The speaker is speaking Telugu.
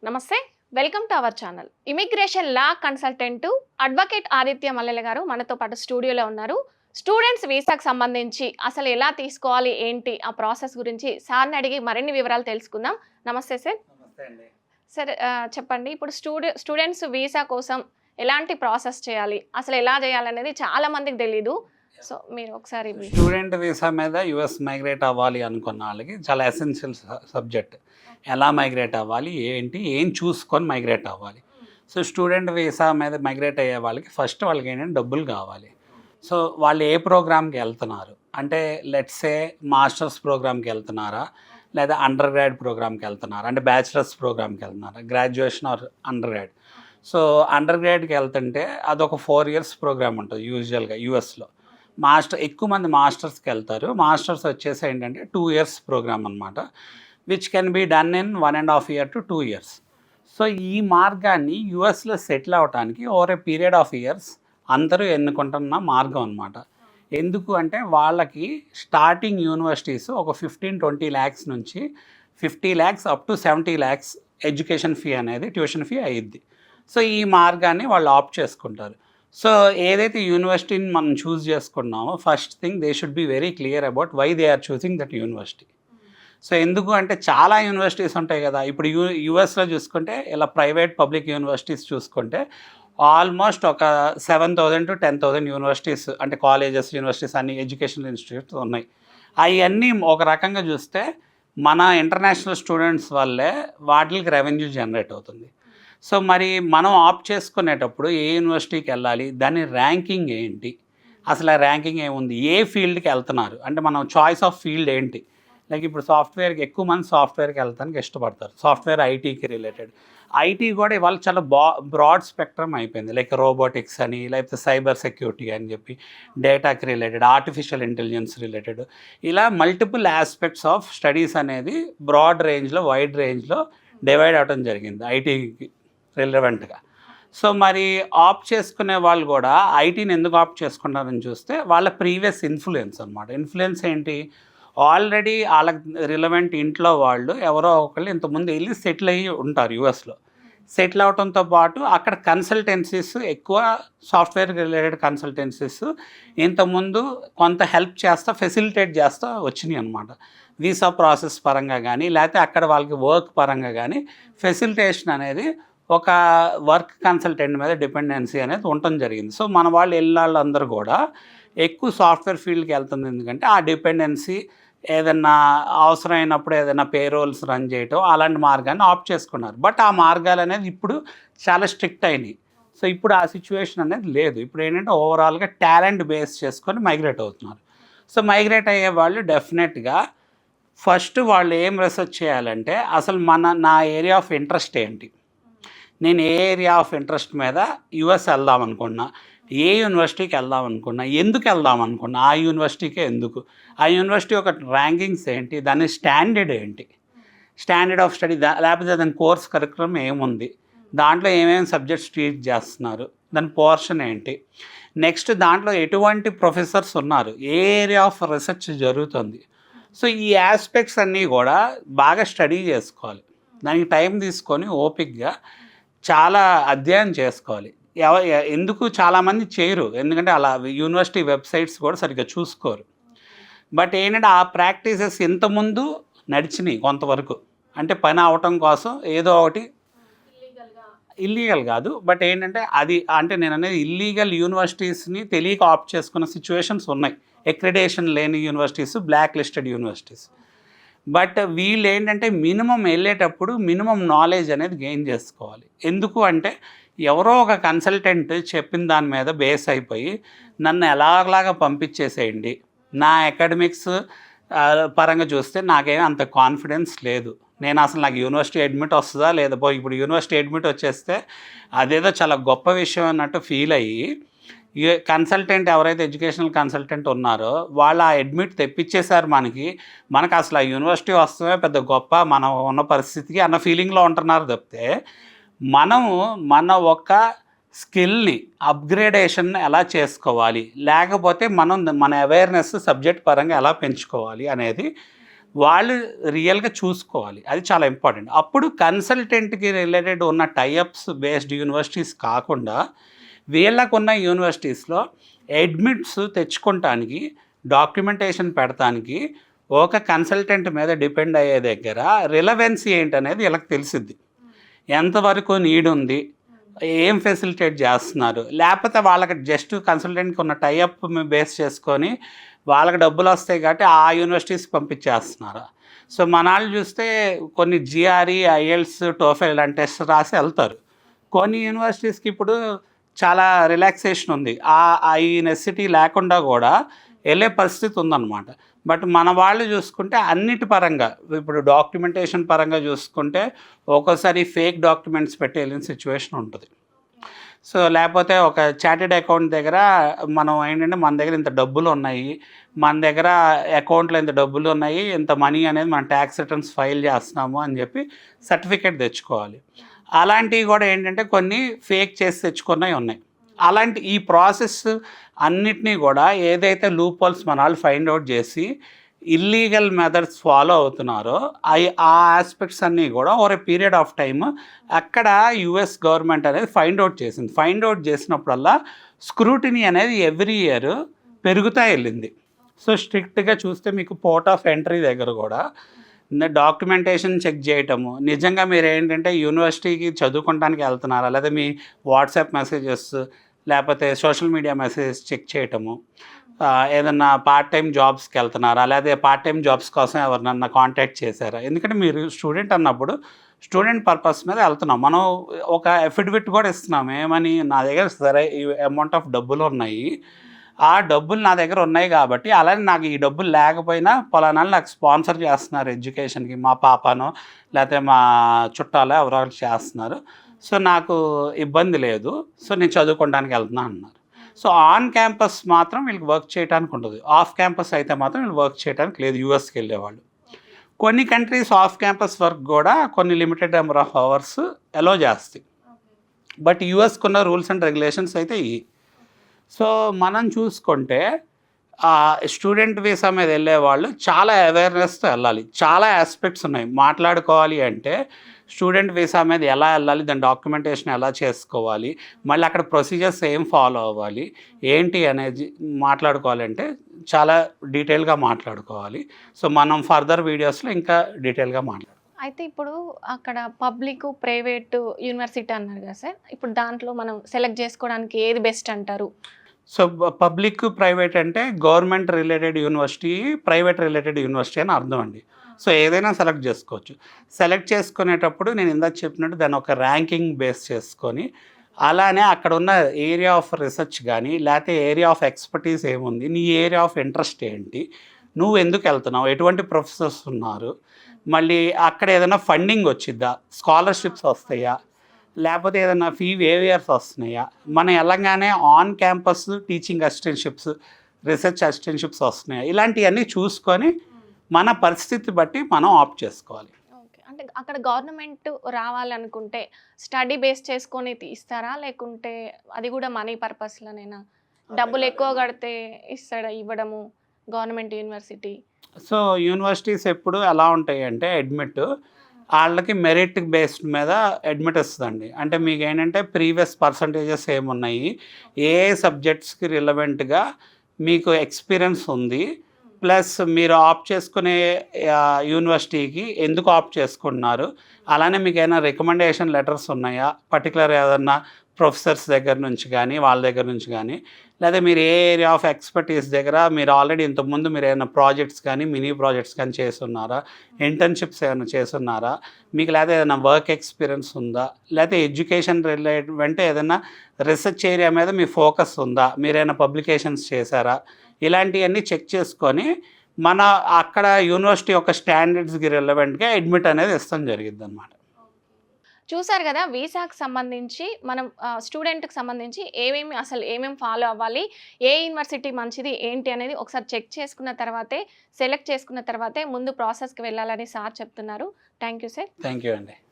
నమస్తే. Welcome to our channel. Immigration law consultant advocate Aditya Mallela గారు మనతో పాటు స్టూడియోలో ఉన్నారు. స్టూడెంట్స్ వీసాకు సంబంధించి అసలు ఎలా తీసుకోవాలి, ఏంటి ఆ ప్రాసెస్ గురించి సార్ని అడిగి మరిన్ని వివరాలు తెలుసుకుందాం. నమస్తే సార్. నమస్తే అండి. సార్ చెప్పండి, ఇప్పుడు స్టూడెంట్స్ వీసా కోసం ఎలాంటి ప్రాసెస్ చేయాలి, అసలు ఎలా చేయాలనేది చాలా మందికి తెలీదు. సో మీరు ఒకసారి స్టూడెంట్ వీసా మీద యుఎస్ మైగ్రేట్ అవ్వాలి అనుకున్న వాళ్ళకి చాలా ఎసెన్షియల్ సబ్జెక్ట్. ఎలా మైగ్రేట్ అవ్వాలి, ఏంటి, ఏం చూసుకొని మైగ్రేట్ అవ్వాలి. సో స్టూడెంట్ వీసా మీద మైగ్రేట్ అయ్యే వాళ్ళకి ఫస్ట్ వాళ్ళకి ఏంటంటే డబ్బులు కావాలి. సో వాళ్ళు ఏ ప్రోగ్రామ్కి వెళ్తున్నారు అంటే లెట్సే మాస్టర్స్ ప్రోగ్రామ్కి వెళ్తున్నారా, లేదా అండర్ గ్రాడ్ ప్రోగ్రామ్కి వెళ్తున్నారా, అంటే బ్యాచిలర్స్ ప్రోగ్రామ్కి వెళ్తున్నారా, graduation or under grad. So under గ్రాడ్కి వెళ్తుంటే అదొక 4 years ప్రోగ్రామ్ ఉంటుంది యూజువల్గా యూఎస్లో. ఎక్కువ మంది మాస్టర్స్కి వెళ్తారు. మాస్టర్స్ వచ్చేసి ఏంటంటే 2 years ప్రోగ్రామ్ అనమాట, which can be done in 1.5 year to 2 years. So ఈ మార్గాన్ని యుఎస్లో సెటిల్ అవడానికి over a period of years అందరూ ఎన్నుకుంటున్న మార్గం అనమాట. ఎందుకు అంటే వాళ్ళకి స్టార్టింగ్ యూనివర్సిటీస్ ఒక 15-20 lakhs నుంచి 50 lakhs up to 70 lakhs education fee అనేది ట్యూషన్ ఫీ అయ్యిద్ది. సో ఈ మార్గాన్ని వాళ్ళు ఆప్ట్ చేసుకుంటారు. సో ఏదైతే యూనివర్సిటీని మనం చూస్ చేసుకున్నామో first thing they should be very clear about why they are choosing that university. So ఎందుకు అంటే చాలా యూనివర్సిటీస్ ఉంటాయి కదా. ఇప్పుడు యూఎస్లో చూసుకుంటే ఇలా ప్రైవేట్ పబ్లిక్ యూనివర్సిటీస్ చూసుకుంటే ఆల్మోస్ట్ ఒక 7,000 to 10,000 యూనివర్సిటీస్, అంటే కాలేజెస్, యూనివర్సిటీస్, అన్ని ఎడ్యుకేషనల్ ఇన్స్టిట్యూట్స్ ఉన్నాయి. అవన్నీ ఒక రకంగా చూస్తే మన ఇంటర్నేషనల్ స్టూడెంట్స్ వల్లే వాటికి రెవెన్యూ జనరేట్ అవుతుంది. సో మరి మనం ఆప్ట్ చేసుకునేటప్పుడు ఏ యూనివర్సిటీకి వెళ్ళాలి, దాని ర్యాంకింగ్ ఏంటి, అసలు ఆ ర్యాంకింగ్ ఏముంది, ఏ ఫీల్డ్కి వెళ్తున్నారు, అంటే మనం చాయిస్ ఆఫ్ ఫీల్డ్ ఏంటి. లైక్ ఇప్పుడు సాఫ్ట్వేర్కి ఎక్కువ మంది సాఫ్ట్వేర్కి వెళ్తానికి ఇష్టపడతారు. సాఫ్ట్వేర్ ఐటీకి రిలేటెడ్. ఐటీ కూడా ఇవాళ చాలా బ్రాడ్ స్పెక్ట్రమ్ అయిపోయింది. లైక్ రోబోటిక్స్ అని, లేకపోతే సైబర్ సెక్యూరిటీ అని చెప్పి, డేటాకి రిలేటెడ్, ఆర్టిఫిషియల్ ఇంటెలిజెన్స్ రిలేటెడ్, ఇలా మల్టిపుల్ ఆస్పెక్ట్స్ ఆఫ్ స్టడీస్ అనేది బ్రాడ్ రేంజ్లో, వైడ్ రేంజ్లో డివైడ్ అవ్వడం జరిగింది ఐటీకి రిలవెంట్గా. సో మరి ఆప్ట్ చేసుకునే వాళ్ళు కూడా ఐటీని ఎందుకు ఆప్ట్ చేసుకుంటారని చూస్తే వాళ్ళ ప్రీవియస్ ఇన్ఫ్లుయెన్స్ అనమాట. ఇన్ఫ్లుయెన్స్ ఏంటి, ఆల్రెడీ వాళ్ళకి రిలవెంట్ ఇంట్లో వాళ్ళు ఎవరో ఒకళ్ళు ఇంతకుముందు వెళ్ళి సెటిల్ అయ్యి ఉంటారు యూఎస్లో. సెటిల్ అవడంతో పాటు అక్కడ కన్సల్టెన్సీస్ ఎక్కువ, సాఫ్ట్వేర్ రిలేటెడ్ కన్సల్టెన్సీస్ ఇంతకుముందు కొంత హెల్ప్ చేస్తా, ఫెసిలిటేట్ చేస్తూ వచ్చినాయి అనమాట. వీసా ప్రాసెస్ పరంగా కానీ, లేకపోతే అక్కడ వాళ్ళకి వర్క్ పరంగా కానీ ఫెసిలిటేషన్ అనేది ఒక వర్క్ కన్సల్టెంట్ మీద డిపెండెన్సీ అనేది ఉండటం జరిగింది. సో మన వాళ్ళు వెళ్ళాళ్ళందరూ కూడా ఎక్కువ సాఫ్ట్వేర్ ఫీల్డ్కి వెళ్తుంది. ఎందుకంటే ఆ డిపెండెన్సీ ఏదన్నా అవసరమైనప్పుడు ఏదైనా పేరోల్స్ రన్ చేయటం అలాంటి మార్గాన్ని ఆప్ట్ చేసుకున్నారు. బట్ ఆ మార్గాలు అనేది ఇప్పుడు చాలా స్ట్రిక్ట్ అయినాయి. సో ఇప్పుడు ఆ సిచ్యువేషన్ అనేది లేదు. ఇప్పుడు ఏంటంటే ఓవరాల్గా టాలెంట్ బేస్ చేసుకొని మైగ్రేట్ అవుతున్నారు. సో మైగ్రేట్ అయ్యే వాళ్ళు డెఫినెట్గా ఫస్ట్ వాళ్ళు ఏం రీసెర్చ్ చేయాలంటే అసలు నా ఏరియా ఆఫ్ ఇంట్రెస్ట్ ఏంటి, నేను ఏ ఏరియా ఆఫ్ ఇంట్రెస్ట్ మీద యుఎస్ వెళ్దాం అనుకున్నా, ఏ యూనివర్సిటీకి వెళ్దాం అనుకున్నా, ఎందుకు వెళ్దాం అనుకున్నా, ఆ యూనివర్సిటీకే ఎందుకు, ఆ యూనివర్సిటీ ఒక ర్యాంకింగ్స్ ఏంటి, దాని స్టాండర్డ్ ఏంటి, స్టాండర్డ్ ఆఫ్ స్టడీ, లేకపోతే దాని కోర్స్ కరికులం ఏముంది, దాంట్లో ఏమేమి సబ్జెక్ట్స్ ట్రీట్ చేస్తున్నారు, దాని పోర్షన్ ఏంటి, నెక్స్ట్ దాంట్లో ఎటువంటి ప్రొఫెసర్స్ ఉన్నారు, ఏ ఏరియా ఆఫ్ రీసెర్చ్ జరుగుతుంది. సో ఈ ఆస్పెక్ట్స్ అన్నీ కూడా బాగా స్టడీ చేసుకోవాలి. దానికి టైం తీసుకొని ఓపిక్గా చాలా అధ్యయనం చేసుకోవాలి. ఎందుకు చాలామంది చేయరు, ఎందుకంటే అలా యూనివర్సిటీ వెబ్సైట్స్ కూడా సరిగ్గా చూసుకోరు. బట్ ఏంటంటే ఆ ప్రాక్టీసెస్ ఇంతకుముందు నడిచినాయి కొంతవరకు, అంటే పని అవటం కోసం ఏదో ఒకటి, ఇల్లీగల్ కాదు, బట్ ఏంటంటే అది అంటే నేను అనేది ఇల్లీగల్ యూనివర్సిటీస్ని తెలియక ఆప్ట్ చేసుకున్న సిచ్యువేషన్స్ ఉన్నాయి. అక్రిడేషన్ లేని universities, black listed universities. But వీళ్ళు ఏంటంటే మినిమం వెళ్ళేటప్పుడు మినిమం నాలెడ్జ్ అనేది గెయిన్ చేసుకోవాలి. ఎందుకు అంటే ఎవరో ఒక కన్సల్టెంట్ చెప్పిన దాని మీద బేస్ అయిపోయి నన్ను ఎలాగలాగా పంపించేసేయండి, నా అకాడమిక్స్ పరంగా చూస్తే నాకేమీ అంత కాన్ఫిడెన్స్ లేదు, నేను అసలు నాకు యూనివర్సిటీ అడ్మిట్ వస్తుందా లేదా, ఇప్పుడు యూనివర్సిటీ అడ్మిట్ వచ్చేస్తే అదేదో చాలా గొప్ప విషయం అన్నట్టు ఫీల్ అయ్యి కన్సల్టెంట్ ఎవరైతే ఎడ్యుకేషనల్ కన్సల్టెంట్ ఉన్నారో వాళ్ళు ఆ అడ్మిట్ తెప్పించేశారు మనకు అసలు ఆ యూనివర్సిటీ వస్తే పెద్ద గొప్ప మనం ఉన్న పరిస్థితికి అన్న ఫీలింగ్లో ఉంటున్నారు తప్పితే మనము మన ఒక స్కిల్ని అప్గ్రేడేషన్ ఎలా చేసుకోవాలి, లేకపోతే మన అవేర్నెస్ సబ్జెక్ట్ పరంగా ఎలా పెంచుకోవాలి అనేది వాళ్ళు రియల్గా చూసుకోవాలి, అది చాలా ఇంపార్టెంట్. అప్పుడు కన్సల్టెంట్కి రిలేటెడ్ ఉన్న టైఅప్స్ బేస్డ్ యూనివర్సిటీస్ కాకుండా వీళ్ళకున్న యూనివర్సిటీస్లో అడ్మిట్స్ తెచ్చుకోవటానికి, డాక్యుమెంటేషన్ పెడతానికి ఒక కన్సల్టెంట్ మీద డిపెండ్ అయ్యే దగ్గర రిలవెన్సీ ఏంటనేది వీళ్ళకి తెలిసిద్ది. ఎంతవరకు నీడ్ ఉంది, ఏం ఫెసిలిటేట్ చేస్తున్నారు, లేకపోతే వాళ్ళకి జస్ట్ కన్సల్టెంట్కి ఉన్న టైఅప్ బేస్ చేసుకొని వాళ్ళకి డబ్బులు వస్తాయి కాబట్టి ఆ యూనివర్సిటీస్కి పంపించేస్తున్నారు. సో మన వాళ్ళు చూస్తే కొన్ని జిఆర్ఈ, ఐఎల్స్, టోఫెల్ ఇలాంటి టెస్ట్ రాసి వెళ్తారు. కొన్ని యూనివర్సిటీస్కి ఇప్పుడు చాలా రిలాక్సేషన్ ఉంది, ఈ నెసిటీ లేకుండా కూడా వెళ్ళే పరిస్థితి ఉందన్నమాట. బట్ మన వాళ్ళు చూసుకుంటే అన్నిటి పరంగా, ఇప్పుడు డాక్యుమెంటేషన్ పరంగా చూసుకుంటే ఒక్కోసారి ఫేక్ డాక్యుమెంట్స్ పెట్టి వెళ్ళిన సిచ్యువేషన్ ఉంటుంది. సో లేకపోతే ఒక చార్టెడ్ అకౌంట్ దగ్గర మనం ఏంటంటే మన దగ్గర ఇంత డబ్బులు ఉన్నాయి, మన దగ్గర అకౌంట్లో ఇంత డబ్బులు ఉన్నాయి, ఇంత మనీ అనేది మనం ట్యాక్స్ రిటర్న్స్ ఫైల్ చేస్తున్నాము అని చెప్పి సర్టిఫికేట్ తెచ్చుకోవాలి. అలాంటివి కూడా ఏంటంటే కొన్ని ఫేక్ చేసి తెచ్చుకున్నవి ఉన్నాయి. అలాంటి ఈ ప్రాసెస్ అన్నిటినీ కూడా ఏదైతే లూప్ హోల్స్ మన వాళ్ళు ఫైండ్ అవుట్ చేసి ఇల్లీగల్ మెథడ్స్ ఫాలో అవుతున్నారో ఆ ఆస్పెక్ట్స్ అన్నీ కూడా over a period of time అక్కడ యుఎస్ గవర్నమెంట్ అనేది ఫైండ్ అవుట్ చేసింది. ఫైండ్ అవుట్ చేసినప్పుడల్లా స్క్రూటినీ అనేది ఎవ్రీ ఇయర్ పెరుగుతూ వెళ్ళింది. సో స్ట్రిక్ట్గా చూస్తే మీకు పోర్ట్ ఆఫ్ ఎంట్రీ దగ్గర కూడా డాక్యుమెంటేషన్ చెక్ చేయటము, నిజంగా మీరు ఏంటంటే యూనివర్సిటీకి చదువుకోవడానికి వెళ్తున్నారా, లేదా మీ వాట్సాప్ మెసేజెస్ లేకపోతే సోషల్ మీడియా మెసేజెస్ చెక్ చేయటము, ఏదన్నా పార్ట్ టైం జాబ్స్కి వెళ్తున్నారా, లేదా పార్ట్ టైం జాబ్స్ కోసం ఎవరినన్నా కాంటాక్ట్ చేశారా. ఎందుకంటే మీరు స్టూడెంట్ అన్నప్పుడు స్టూడెంట్ పర్పస్ మీద వెళ్తున్నాం, మనం ఒక ఎఫిడవిట్ కూడా ఇస్తున్నాం, ఏమని, నా దగ్గర సరే ఈ అమౌంట్ ఆఫ్ డబ్బులు ఉన్నాయి, ఆ డబ్బులు నా దగ్గర ఉన్నాయి కాబట్టి, అలానే నాకు ఈ డబ్బులు లేకపోయినా పలానా నాకు స్పాన్సర్ చేస్తున్నారు ఎడ్యుకేషన్కి, మా పాపనో లేకపోతే మా చుట్టాలో ఎవరో చేస్తున్నారు, సో నాకు ఇబ్బంది లేదు, సో నేను చదువుకోవడానికి వెళ్తున్నాను అన్నారు. సో ఆన్ క్యాంపస్ మాత్రం వీళ్ళకి వర్క్ చేయడానికి ఉంటుంది, ఆఫ్ క్యాంపస్ అయితే మాత్రం వీళ్ళు వర్క్ చేయడానికి లేదు యూఎస్కి వెళ్ళేవాళ్ళు. కొన్ని కంట్రీస్ ఆఫ్ క్యాంపస్ వర్క్ కూడా కొన్ని లిమిటెడ్ నెంబర్ ఆఫ్ అవర్స్ అలో చేస్తాయి, బట్ యూఎస్కున్న రూల్స్ అండ్ రెగ్యులేషన్స్ అయితే ఇవి. సో మనం చూసుకుంటే స్టూడెంట్ వీసా మీద వెళ్ళే వాళ్ళు చాలా అవేర్నెస్తో వెళ్ళాలి. చాలా ఆస్పెక్ట్స్ ఉన్నాయి మాట్లాడుకోవాలి అంటే, స్టూడెంట్ వీసా మీద ఎలా వెళ్ళాలి, దాని డాక్యుమెంటేషన్ ఎలా చేసుకోవాలి, మళ్ళీ అక్కడ ప్రొసీజర్స్ ఏం ఫాలో అవ్వాలి ఏంటి అనేది మాట్లాడుకోవాలంటే చాలా డీటెయిల్గా మాట్లాడుకోవాలి. సో మనం ఫర్దర్ వీడియోస్లో ఇంకా డీటెయిల్గా మాట్లాడుకోవాలి. అయితే ఇప్పుడు అక్కడ పబ్లిక్, ప్రైవేటు యూనివర్సిటీ అన్నారు కదా సార్, ఇప్పుడు దాంట్లో మనం సెలెక్ట్ చేసుకోవడానికి ఏది బెస్ట్ అంటారు? సో పబ్లిక్, ప్రైవేట్ అంటే government related university, private related university అని అర్థం అండి. సో ఏదైనా సెలెక్ట్ చేసుకోవచ్చు. సెలెక్ట్ చేసుకునేటప్పుడు నేను ఇందాక చెప్పినట్టు దాన్ని ఒక ర్యాంకింగ్ బేస్ చేసుకొని, అలానే అక్కడ ఉన్న ఏరియా ఆఫ్ రీసెర్చ్ కానీ లేకపోతే ఏరియా ఆఫ్ ఎక్స్పర్టీస్ ఏముంది, నీ ఏరియా ఆఫ్ ఇంట్రెస్ట్ ఏంటి, నువ్వు ఎందుకు వెళ్తున్నావు, ఎటువంటి ప్రొఫెసర్స్ ఉన్నారు, మళ్ళీ అక్కడ ఏదైనా ఫండింగ్ వచ్చిద్దా, స్కాలర్షిప్స్ వస్తాయా, లేకపోతే ఏదైనా ఫీ వేవియర్స్ వస్తున్నాయా, మనం వెళ్ళంగానే on campus teaching assistantships, research assistantships వస్తున్నాయా, ఇలాంటివన్నీ చూసుకొని మన పరిస్థితి బట్టి మనం ఆప్ట్ చేసుకోవాలి. ఓకే, అంటే అక్కడ గవర్నమెంట్ రావాలనుకుంటే స్టడీ బేస్ చేసుకొని ఇస్తారా, లేకుంటే అది కూడా మనీ పర్పస్లోనేనా, డబ్బులు ఎక్కువ కడితే ఇవ్వడము గవర్నమెంట్ యూనివర్సిటీ? సో యూనివర్సిటీస్ ఎప్పుడు ఎలా ఉంటాయి అంటే అడ్మిట్ వాళ్ళకి మెరిట్ బేస్డ్ మీద అడ్మిట్ ఇస్తుందండి. అంటే మీకు ఏంటంటే ప్రీవియస్ పర్సంటేజెస్ ఏమున్నాయి, ఏ సబ్జెక్ట్స్కి రిలవెంట్గా మీకు ఎక్స్పీరియన్స్ ఉంది, ప్లస్ మీరు ఆప్ట్ చేసుకునే యూనివర్సిటీకి ఎందుకు ఆప్ట్ చేసుకుంటున్నారు, అలానే మీకు ఏమైనా రికమెండేషన్ లెటర్స్ ఉన్నాయా, పర్టికులర్ ఏదన్నా ప్రొఫెసర్స్ దగ్గర నుంచి కానీ వాళ్ళ దగ్గర నుంచి కానీ, లేదా మీరు ఏ ఏరియా ఆఫ్ ఎక్స్పర్టీస్ దగ్గర మీరు ఆల్రెడీ ఇంతకుముందు మీరు ఏమైనా ప్రాజెక్ట్స్ కానీ మినీ ప్రాజెక్ట్స్ కానీ చేస్తున్నారా, ఇంటర్న్షిప్స్ ఏమైనా చేస్తున్నారా, మీకు లేదా ఏదైనా వర్క్ ఎక్స్పీరియన్స్ ఉందా, లేకపోతే ఎడ్యుకేషన్ రిలేటెడ్ అంటే ఏదైనా రీసెర్చ్ ఏరియా మీద మీ ఫోకస్ ఉందా, మీరైనా పబ్లికేషన్స్ చేశారా, ఇలాంటివన్నీ చెక్ చేసుకొని మన అక్కడ యూనివర్సిటీ యొక్క స్టాండర్డ్స్కి రిలవెంట్గా అడ్మిట్ అనేది ఇస్తాం జరిగింది అనమాట. చూసారు కదా, వీసాకి సంబంధించి మనం స్టూడెంట్కి సంబంధించి ఏమేమి ఫాలో అవ్వాలి, ఏ యూనివర్సిటీ మంచిది ఏంటి అనేది ఒకసారి చెక్ చేసుకున్న తర్వాతే, సెలెక్ట్ చేసుకున్న తర్వాతే ముందు ప్రాసెస్కి వెళ్ళాలని సార్ చెప్తున్నారు. Thank you sir. Thank you అండి.